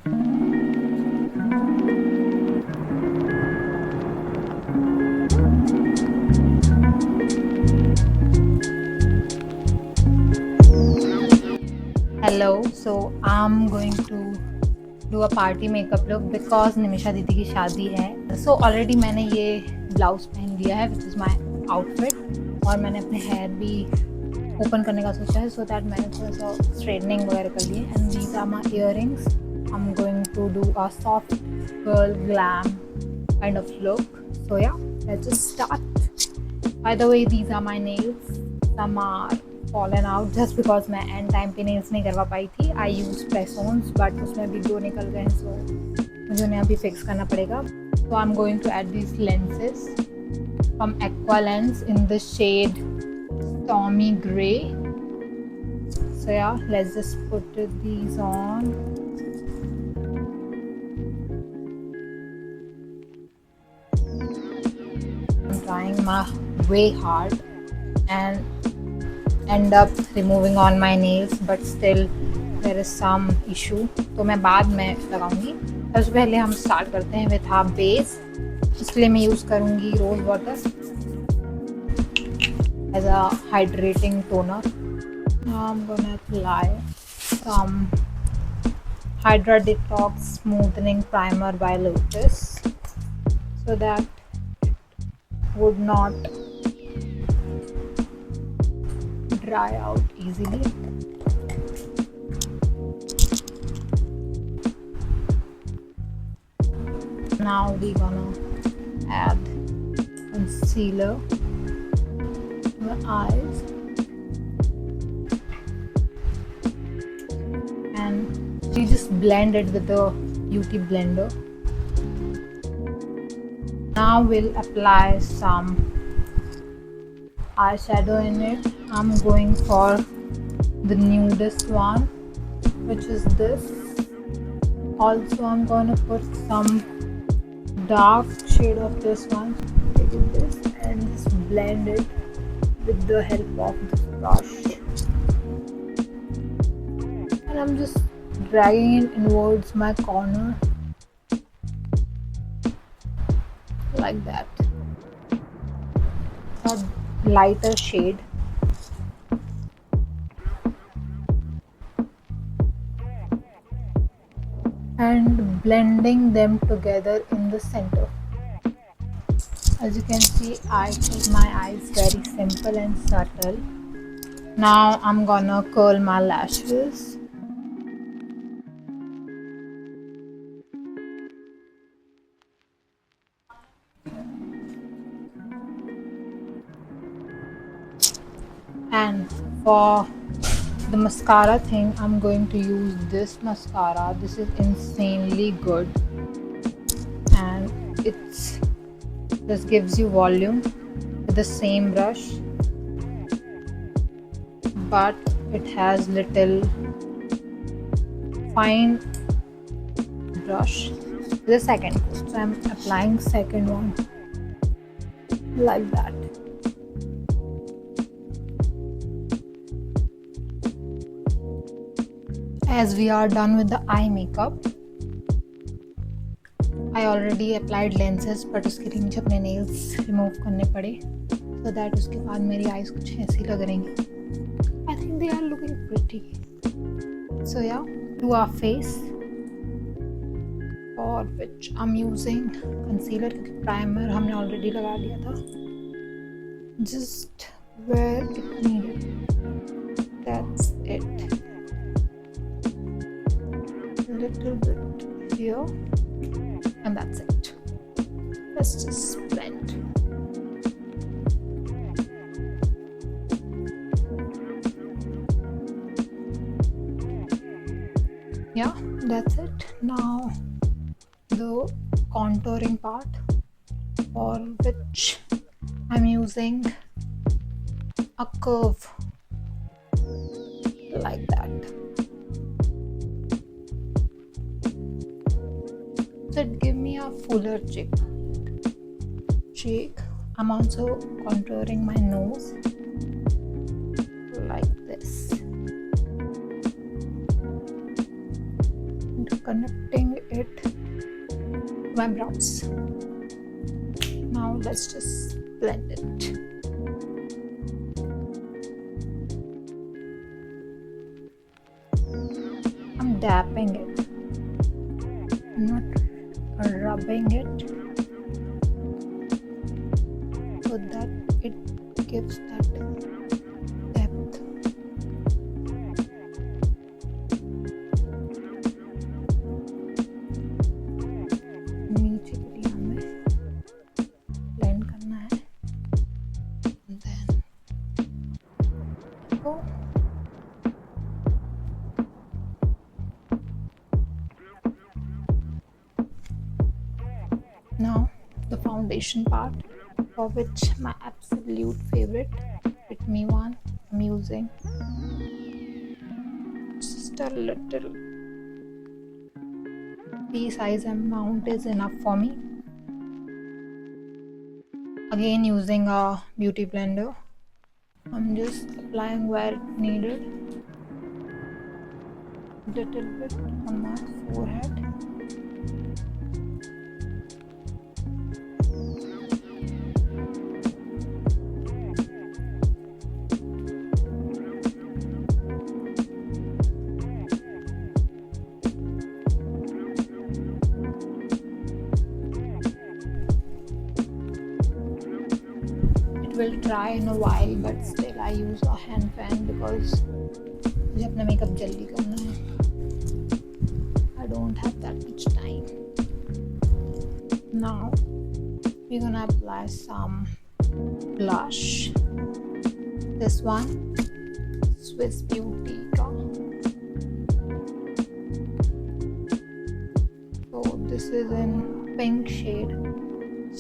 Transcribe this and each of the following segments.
Hello, so I'm going to do a party makeup look because Nimisha दीदी की शादी है. So already मैंने ये ब्लाउज पहन लिया है which is my outfit और मैंने अपने हेयर भी ओपन करने का सोचा है so that मैंने थोड़ा सा स्ट्रेटनिंग वगैरह कर ली है. And these are my earrings. I'm going to do a soft girl glam kind of look. So yeah, let's just start. By the way, these are my nails. Some are fallen out just because मैं end time पे nails नहीं करवा पाई थी. I use press-ons but उसमें भी 2 निकल गए so मुझे उन्हें अभी fix करना पड़ेगा. So I'm going to add these lenses from Aqua Lens in the shade Stormy Grey. So yeah, let's just put these on. I'm trying my way hard and end up removing on my nails but still there is some issue तो मैं बाद में लगाऊंगी. सबसे पहले हम start करते हैं विथ हाफ बेस. इसके लिए मैं यूज़ करूँगी rose water as a hydrating toner. Now I'm gonna apply some Hydra Detox Smoothening Primer by Lotus so that it would not dry out easily. Now we're gonna add concealer to the eyes and we just blend it with the beauty blender. Now we'll apply some eyeshadow in it. I'm going for the nudist one, which is this. Also I'm going to put some dark shade of this one. Take this and just blend it with the help of this brush. And I'm just dragging it inwards my corner like that. A lighter shade. And blending them together in the center. As you can see, I keep my eyes very simple and subtle. Now I'm gonna curl my lashes. And for the mascara thing, I'm going to use this mascara. This is insanely good and this gives you volume with the same brush, but it has little fine brush. The second coat, so I'm applying second one like that. As we are done with the eye makeup, I already applied lenses but उसके लिए मुझे अपने nails remove करने पड़े so that उसके बाद मेरी eyes कुछ ऐसी लग रही हैं. I think they are looking pretty. So yeah, to our face, for which I'm using concealer क्योंकि primer हमने already लगा लिया था. Just where it needed. That's it. Little bit here and that's it. Let's just blend. Yeah, that's it. Now the contouring part, for which I'm using a curve like that. So it gives me a fuller cheek. I'm also contouring my nose like this. connecting it to my brows. Now let's just blend it. I'm dapping it, not rubbing it, so that it gives that depth. नीचे के लिए हमें blend करना है, then go. Now the foundation part, for which my absolute favorite Fit Me one I'm using. Just a little pea size amount is enough for me. Again using a beauty blender, I'm just applying where it needed, little bit on my forehead. Will dry in a while, but still I use a hand fan because मुझे अपना makeup जल्दी करना है. I don't have that much time. Now we're gonna apply some blush. This one, Swiss Beauty का. So this is in pink shade.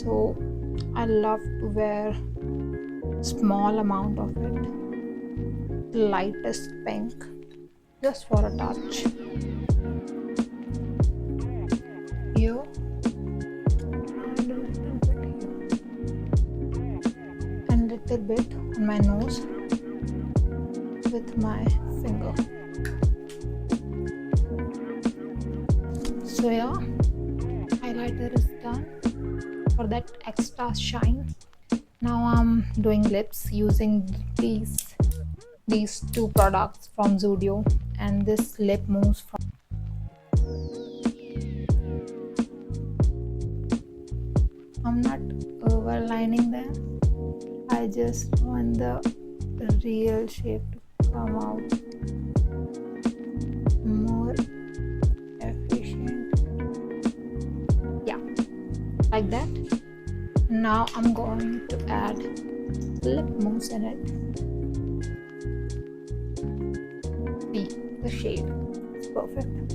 So I love to wear small amount of it, lightest pink, just for a touch. Here and a little bit here, and little bit on my nose with my finger. So yeah, highlighter is done for that extra shine. Now I'm doing lips using these two products from Zudio, and this lip mousse from. I'm not overlining them. I just want the real shape to come out more efficient. Yeah, like that. Now I'm going to add lip mousse in it. See the shade, it's perfect.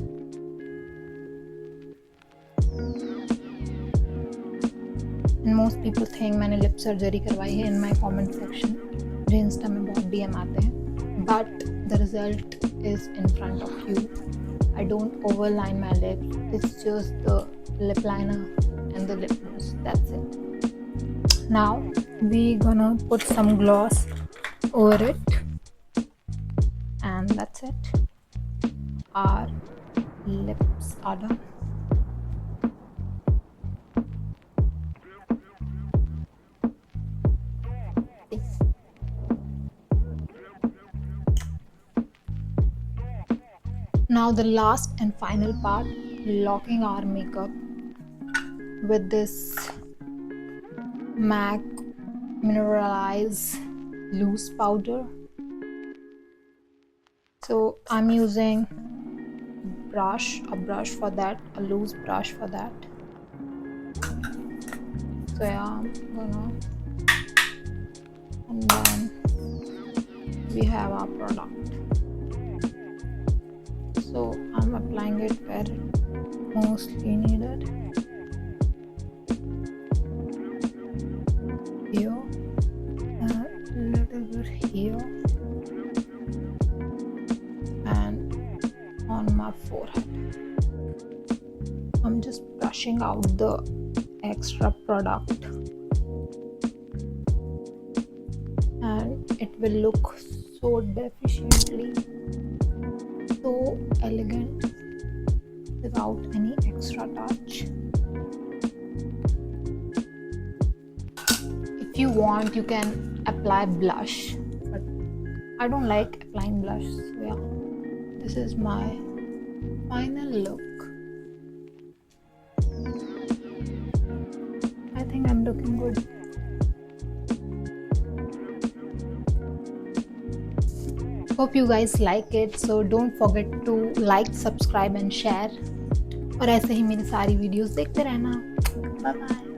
And most people think मैंने lip surgery करवाई है. In my comment section मुझे Insta में बहुत DM आते हैं, but the result is in front of you. I don't overline my lips. It's just the lip liner and the lip mousse. That's it. Now we're gonna put some gloss over it, and that's it. Our lips are done. Now the last and final part, locking our makeup with this MAC Mineralize loose powder. So I'm using a brush for that, a loose brush for that. So yeah, I'm gonna, and then we have our product. So I'm applying it where it mostly needed. Here, a little bit here, and on my forehead. I'm just brushing out the extra product, and it will look so deficiently, so elegant. without any extra touch. If you want, you can apply blush, but I don't like applying blush. So yeah, this is my final look. I think I'm looking good. Hope you guys like it. So don't forget to like, subscribe and share. और ऐसे ही मेरी सारी videos देखते रहना. Bye bye.